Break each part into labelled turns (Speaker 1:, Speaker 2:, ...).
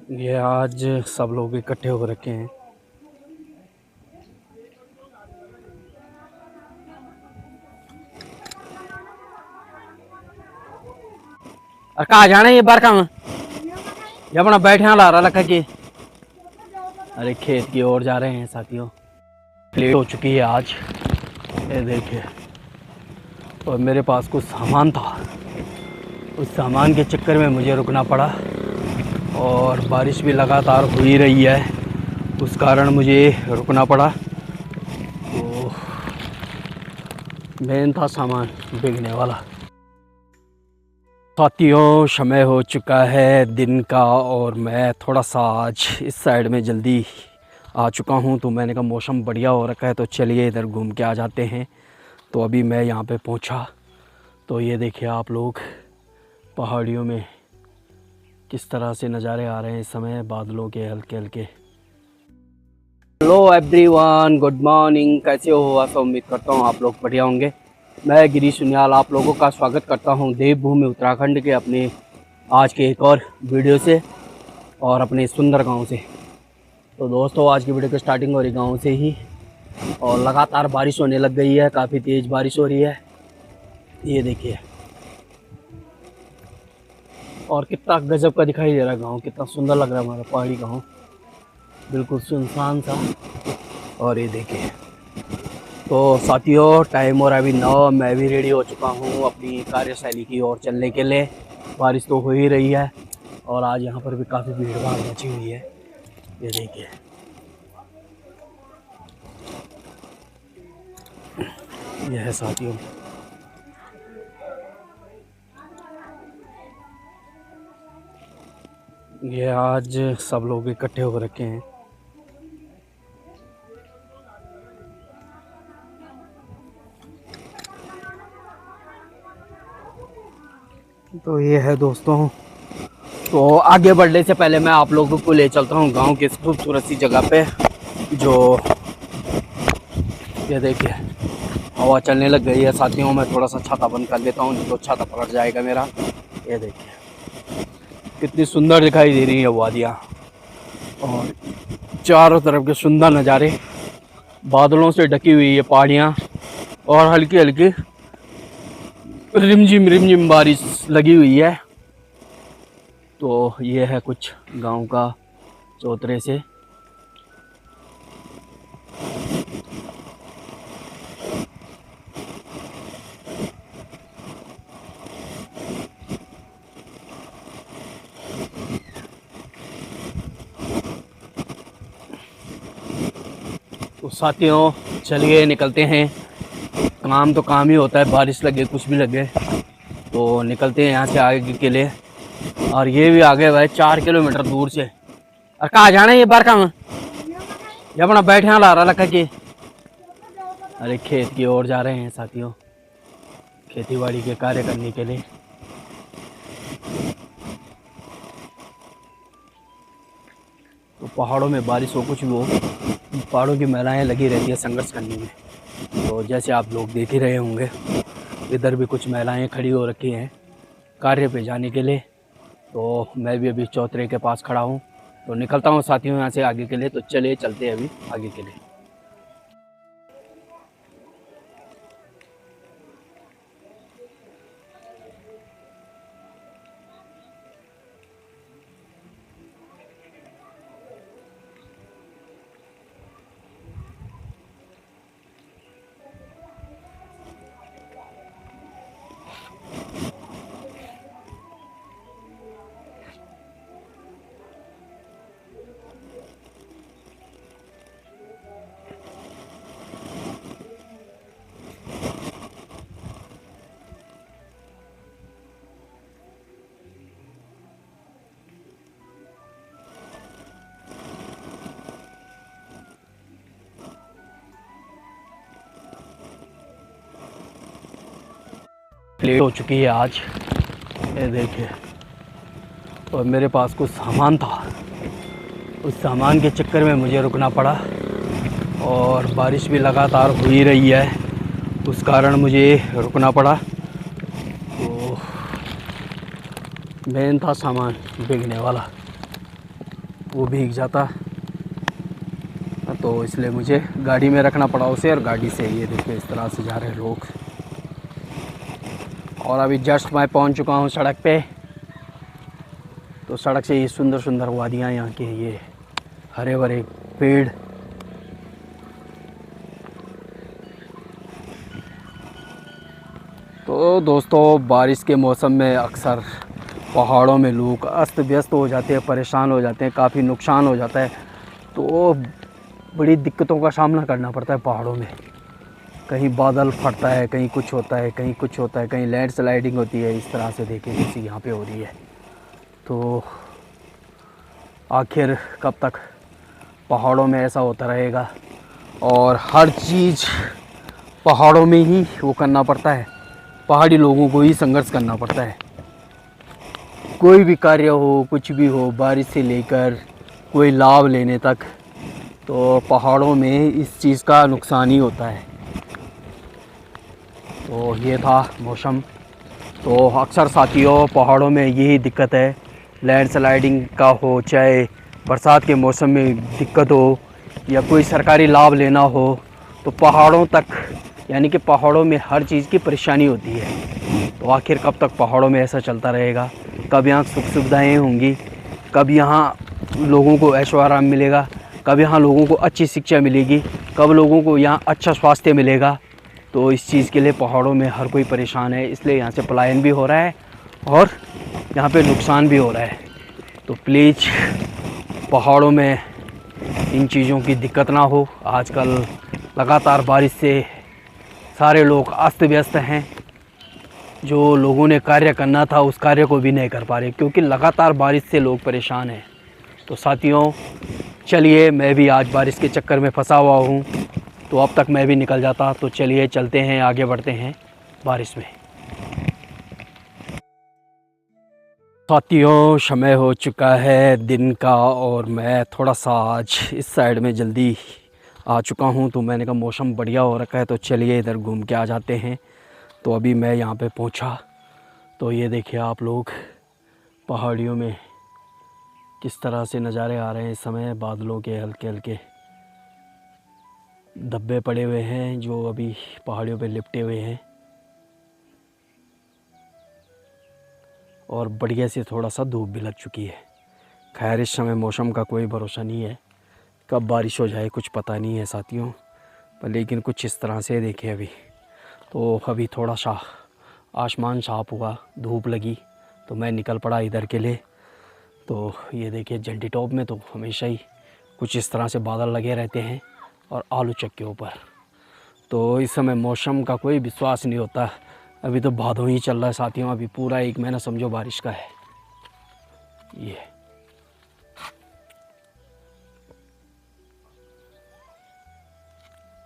Speaker 1: ये आज सब लोग इकट्ठे हो रखे हैं। और कहा जाना ये बार काम ये अपना बैठे ला रहा लखा के। अरे खेत की ओर जा रहे हैं साथियों। लेट हो चुकी है आज, ये देखिए। और मेरे पास कुछ सामान था, उस सामान के चक्कर में मुझे रुकना पड़ा। और बारिश भी लगातार हो ही रही है, उस कारण मुझे रुकना पड़ा। तो मेन था सामान बिकने वाला। साथियों, समय हो चुका है दिन का और मैं थोड़ा सा आज इस साइड में जल्दी आ चुका हूं। तो मैंने कहा मौसम बढ़िया हो रखा है तो चलिए इधर घूम के आ जाते हैं। तो अभी मैं यहां पे पहुंचा तो ये देखिए आप लोग, पहाड़ियों में किस तरह से नज़ारे आ रहे हैं इस समय, बादलों के हल्के हल्के। Hello everyone, good morning. कैसे हो? ऐसा उम्मीद करता हूँ आप लोग बढ़िया होंगे। मैं गिरीश सुनियाल आप लोगों का स्वागत करता हूँ देवभूमि उत्तराखंड के अपने आज के एक और वीडियो से और अपने सुंदर गांव से। तो दोस्तों, आज की वीडियो की स्टार्टिंग हो रही गांव से ही और लगातार बारिश होने लग गई है, काफ़ी तेज़ बारिश हो रही है, ये देखिए। और कितना गजब का दिखाई दे रहा है गाँव, कितना सुंदर लग रहा है हमारा पहाड़ी गाँव, बिल्कुल सुनसान सा। और ये देखिए। तो साथियों, टाइम और अभी 9, मैं भी रेडी हो चुका हूँ अपनी कार्यशैली की ओर चलने के लिए। बारिश तो हो ही रही है और आज यहाँ पर भी काफ़ी भीड़ भाड़ मची हुई है, ये देखिए। यह है साथियों, ये आज सब लोग इकट्ठे हो रखे हैं। तो ये है दोस्तों। तो आगे बढ़ने से पहले मैं आप लोगों को ले चलता हूँ गांव की इस खूबसूरत सी जगह पे, जो ये देखिए हवा चलने लग गई है साथियों। मैं थोड़ा सा छाता बंद कर लेता हूँ, नहीं तो छाता पलट जाएगा मेरा। ये देखिए कितनी सुंदर दिखाई दे रही है वादियाँ और चारों तरफ के सुंदर नज़ारे, बादलों से ढकी हुई है पहाड़ियाँ और हल्की हल्की रिमझिम रिमझिम बारिश लगी हुई है। तो ये है कुछ गांव का चौतरे से। तो साथियों, चलिए निकलते हैं। काम तो काम ही होता है, बारिश लगे कुछ भी लगे, तो निकलते हैं यहाँ से आगे के लिए। और ये भी आगे भाई 4 किलोमीटर दूर से। और कहाँ जाना है ये बार काम ये अपना बैठे ला रहा लखा के। अरे खेत की ओर जा रहे हैं साथियों, खेती बाड़ी के कार्य करने के लिए। तो पहाड़ों में बारिश हो कुछ भी हो, पहाड़ों की महिलाएं लगी रहती है संघर्ष करने में। तो जैसे आप लोग देख ही रहे होंगे, इधर भी कुछ महिलाएं खड़ी हो रखी हैं कार्य पे जाने के लिए। तो मैं भी अभी चौतरे के पास खड़ा हूँ, तो निकलता हूँ साथियों यहाँ से आगे के लिए। तो चलिए चलते हैं अभी आगे के लिए। लेट हो चुकी है आज, ये देखिए। और मेरे पास कुछ सामान था, उस सामान के चक्कर में मुझे रुकना पड़ा। और बारिश भी लगातार हो ही रही है, उस कारण मुझे रुकना पड़ा। तो मेन था सामान बिकने वाला। वो भीग जाता, तो इसलिए मुझे गाड़ी में रखना पड़ा उसे। और गाड़ी से ये देखिए इस तरह से जा रहे हैं लोग। और अभी जस्ट मैं पहुंच चुका हूं सड़क पे। तो सड़क से ये सुंदर सुंदर वादियाँ, यहाँ के ये हरे भरे पेड़, तो दोस्तों बारिश के मौसम में अक्सर पहाड़ों में लोग अस्त व्यस्त हो जाते हैं, परेशान हो जाते हैं, काफ़ी नुकसान हो जाता है। तो बड़ी दिक्कतों का सामना करना पड़ता है पहाड़ों में। कहीं बादल फटता है, कहीं कुछ होता है, कहीं कुछ होता है, कहीं लैंड स्लाइडिंग होती है। इस तरह से देखिए जैसे यहाँ पे हो रही है। तो आखिर कब तक पहाड़ों में ऐसा होता रहेगा। और हर चीज़ पहाड़ों में ही वो करना पड़ता है, पहाड़ी लोगों को ही संघर्ष करना पड़ता है। कोई भी कार्य हो, कुछ भी हो, बारिश से लेकर कोई लाभ लेने तक, तो पहाड़ों में इस चीज़ का नुकसान ही होता है। तो ये था मौसम। तो अक्सर साथियों पहाड़ों में यही दिक्कत है, लैंड स्लाइडिंग का हो, चाहे बरसात के मौसम में दिक्कत हो, या कोई सरकारी लाभ लेना हो, तो पहाड़ों तक, यानी कि पहाड़ों में हर चीज़ की परेशानी होती है। तो आखिर कब तक पहाड़ों में ऐसा चलता रहेगा? कब यहाँ सुख सुविधाएँ होंगी? कब यहाँ लोगों को ऐशो आराम मिलेगा? कब यहाँ लोगों को अच्छी शिक्षा मिलेगी? कब लोगों को यहाँ अच्छा स्वास्थ्य मिलेगा? तो इस चीज़ के लिए पहाड़ों में हर कोई परेशान है। इसलिए यहाँ से पलायन भी हो रहा है और यहाँ पे नुकसान भी हो रहा है। तो प्लीज़ पहाड़ों में इन चीज़ों की दिक्कत ना हो। आजकल लगातार बारिश से सारे लोग अस्त व्यस्त हैं। जो लोगों ने कार्य करना था उस कार्य को भी नहीं कर पा रहे, क्योंकि लगातार बारिश से लोग परेशान हैं। तो साथियों चलिए, मैं भी आज बारिश के चक्कर में फंसा हुआ हूँ, तो अब तक मैं भी निकल जाता। तो चलिए चलते हैं, आगे बढ़ते हैं बारिश में। साथियों समय हो चुका है दिन का, और मैं थोड़ा सा आज इस साइड में जल्दी आ चुका हूँ। तो मैंने कहा मौसम बढ़िया हो रखा है, तो चलिए इधर घूम के आ जाते हैं। तो अभी मैं यहाँ पे पहुँचा, तो ये देखिए आप लोग पहाड़ियों में किस तरह से नज़ारे आ रहे हैं इस समय। बादलों के हल्के हल्के धब्बे पड़े हुए हैं जो अभी पहाड़ियों पे लिपटे हुए हैं, और बढ़िया से थोड़ा सा धूप भी लग चुकी है। खैर इस समय मौसम का कोई भरोसा नहीं है, कब बारिश हो जाए कुछ पता नहीं है साथियों। पर लेकिन कुछ इस तरह से देखिए अभी थोड़ा सा आसमान साफ हुआ, धूप लगी, तो मैं निकल पड़ा इधर के लिए। तो ये देखिए जंटी टॉप में तो हमेशा ही कुछ इस तरह से बादल लगे रहते हैं, और आलू चक के ऊपर। तो इस समय मौसम का कोई विश्वास नहीं होता। अभी तो भादों ही चल रहा है साथियों, अभी पूरा एक महीना समझो बारिश का है। ये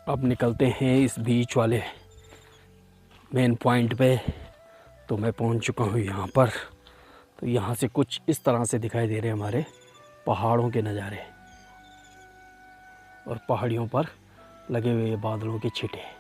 Speaker 1: अब निकलते हैं इस बीच वाले मेन पॉइंट पे। तो मैं पहुंच चुका हूँ यहाँ पर। तो यहाँ से कुछ इस तरह से दिखाई दे रहे हैं हमारे पहाड़ों के नज़ारे, और पहाड़ियों पर लगे हुए बादलों के छिटे।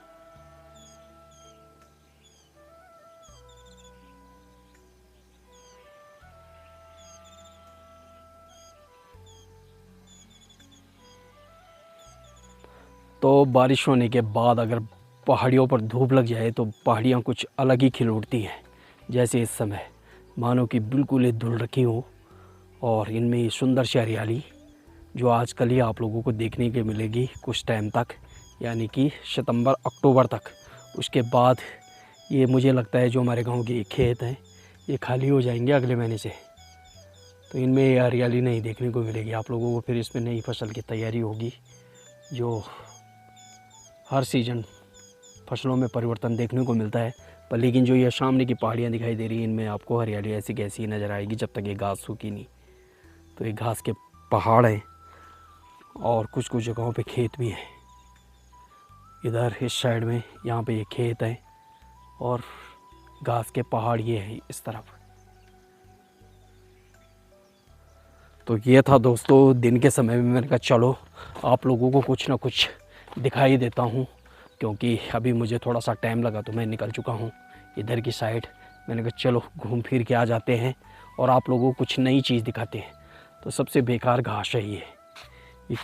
Speaker 1: तो बारिश होने के बाद अगर पहाड़ियों पर धूप लग जाए तो पहाड़ियाँ कुछ अलग ही खिल उठती हैं। जैसे इस समय मानो कि बिल्कुल ही धुल रखी हो, और इनमें ये सुंदर सी हरियाली जो आजकल ही आप लोगों को देखने के मिलेगी कुछ टाइम तक, यानी कि सितंबर अक्टूबर तक। उसके बाद ये मुझे लगता है जो हमारे गांव के खेत हैं ये खाली हो जाएंगे अगले महीने से। तो इनमें ये हरियाली नहीं देखने को मिलेगी आप लोगों को। फिर इसमें नई फसल की तैयारी होगी, जो हर सीज़न फसलों में परिवर्तन देखने को मिलता है। पर लेकिन जो ये सामने की पहाड़ियाँ दिखाई दे रही हैं, इनमें आपको हरियाली ऐसी कैसी नज़र आएगी जब तक ये घास सूखी नहीं। तो ये घास के पहाड़ हैं, और कुछ कुछ जगहों पे खेत भी हैं। इधर इस साइड में यहाँ पे ये खेत है, और घास के पहाड़ ये हैं इस तरफ। तो ये था दोस्तों दिन के समय में। मैंने कहा चलो आप लोगों को कुछ ना कुछ दिखाई देता हूँ, क्योंकि अभी मुझे थोड़ा सा टाइम लगा, तो मैं निकल चुका हूँ इधर की साइड। मैंने कहा चलो घूम फिर के आ जाते हैं और आप लोगों को कुछ नई चीज़ दिखाते हैं। तो सबसे बेकार घास है ये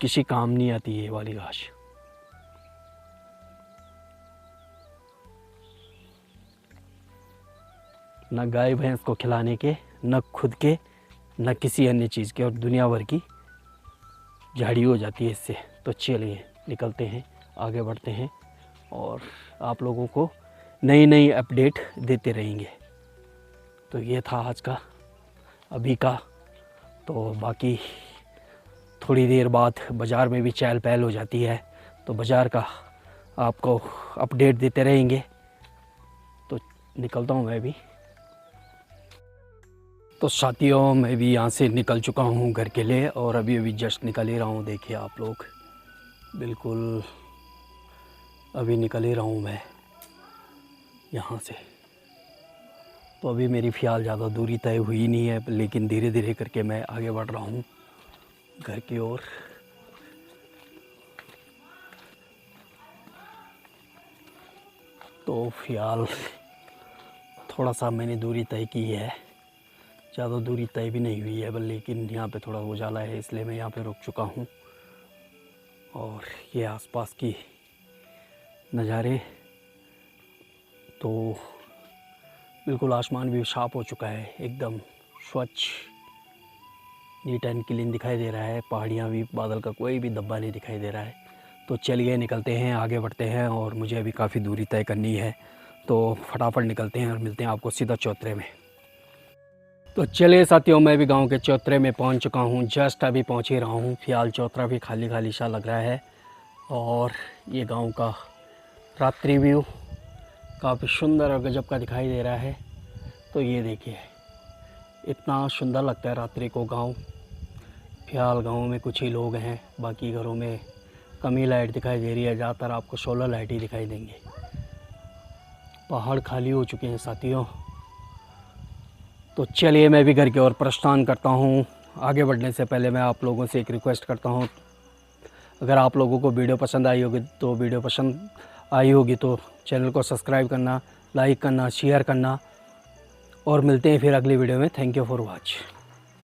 Speaker 1: किसी काम नहीं आती ये वाली घास। न गाय भैंस को खिलाने के, न खुद के, न किसी अन्य चीज़ के, और दुनिया भर की झाड़ी हो जाती है इससे। तो चलिए निकलते हैं, आगे बढ़ते हैं और आप लोगों को नई नई अपडेट देते रहेंगे। तो ये था आज का अभी का। तो बाकी थोड़ी देर बाद बाज़ार में भी चहल पहल हो जाती है, तो बाज़ार का आपको अपडेट देते रहेंगे। तो निकलता हूँ मैं भी। तो साथियों मैं भी यहाँ से निकल चुका हूँ घर के लिए, और अभी अभी जस्ट निकल ही रहा हूँ। देखिए आप लोग, बिल्कुल अभी निकल ही रहा हूँ मैं यहाँ से। तो अभी मेरी फ़िलहाल ज़्यादा दूरी तय हुई नहीं है, लेकिन धीरे धीरे करके मैं आगे बढ़ रहा हूँ घर की ओर। तो फ़िलहाल थोड़ा सा मैंने दूरी तय की है, ज़्यादा दूरी तय भी नहीं हुई है, लेकिन यहाँ पे थोड़ा उजाला है इसलिए मैं यहाँ पे रुक चुका हूँ। और ये आसपास की नज़ारे, तो बिल्कुल आसमान भी साफ़ हो चुका है, एकदम स्वच्छ, नीट एंड क्लीन दिखाई दे रहा है। पहाड़ियाँ भी, बादल का कोई भी धब्बा नहीं दिखाई दे रहा है। तो चलिए निकलते हैं, आगे बढ़ते हैं, और मुझे अभी काफ़ी दूरी तय करनी है, तो फटाफट निकलते हैं और मिलते हैं आपको सीधा चौतरे में। तो चलिए साथियों, मैं भी गांव के चौतरे में पहुंच चुका हूं, जस्ट अभी पहुंच ही रहा हूं। फ़िलहाल चौतरा भी खाली खाली सा लग रहा है, और ये गांव का रात्रि व्यू काफ़ी सुंदर और गजब का दिखाई दे रहा है। तो ये देखिए, इतना सुंदर लगता है रात्रि को गांव। फ़िलहाल गांव में कुछ ही लोग हैं, बाकी घरों में कम ही लाइट दिखाई दे रही है, ज़्यादातर आपको सोलर लाइट ही दिखाई देंगे। पहाड़ खाली हो चुके हैं साथियों। तो चलिए मैं भी घर की ओर प्रस्थान करता हूँ। आगे बढ़ने से पहले मैं आप लोगों से एक रिक्वेस्ट करता हूँ, अगर आप लोगों को वीडियो पसंद आई होगी तो चैनल को सब्सक्राइब करना, लाइक करना, शेयर करना, और मिलते हैं फिर अगली वीडियो में। Thank you for watch.